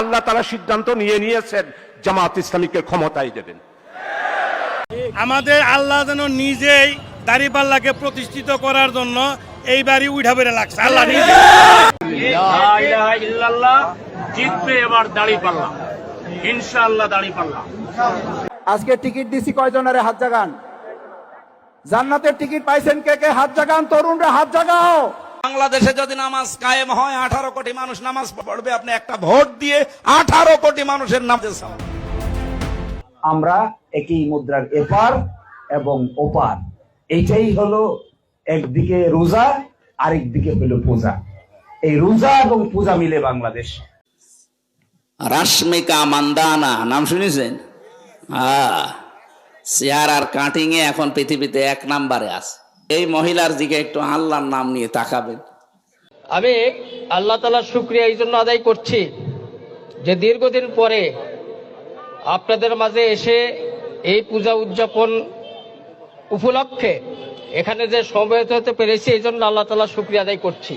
আল্লাহ তাআলা সিদ্ধান্ত নিয়েছেন জামাত ইসলামীকে ক্ষমতায় দেবেন। আমাদের আল্লাহ যেন নিজেই দাঁড়িপাল্লাকে প্রতিষ্ঠিত করার জন্য এই বাড়ি উঠা বেড়ে লাগছে আল্লাহ নিজে। লা ইলাহা ইল্লাল্লাহ জিতবে এবার দাঁড়িপাল্লা, ইনশাআল্লাহ দাঁড়িপাল্লা। আজকে টিকিট দিছি কয়জনের হাত জাগান? জান্নাতের টিকিট পাইছেন কে কে? হাত জাগান, তরুণরা হাত জাগাও। বাংলাদেশে যদি নামাজ কায়েম হয় 18 কোটি মানুষ নামাজ পড়বে, আপনি একটা ভোট দিয়ে 18 কোটি মানুষের নামাজ। আমরা একই মুদ্রার এপার এবং ওপার, এইটাই হলো একদিকে রোজা আরেকদিকে হলো পূজা। এই রোজা এবং পূজা মিলে বাংলাদেশ। রাশমিকা মান্দানা নাম শুনেছেন? চেয়ার আর কাটিং এ এখন পৃথিবীতে 1 নম্বরে আছে। এই মহিলার দিকে একটু আল্লাহর নাম নিয়ে তাকাবেন। আমি আল্লাহ তাআলার শুকরিয়া এই জন্য আদায় করছি যে দীর্ঘদিন পরে আপনাদের মাঝে এসে এই পূজা উদযাপন উপলক্ষে এখানে যে সমবেত হতে পেরেছি এই জন্য আল্লাহ তাআলার শুকরিয়া আদায় করছি।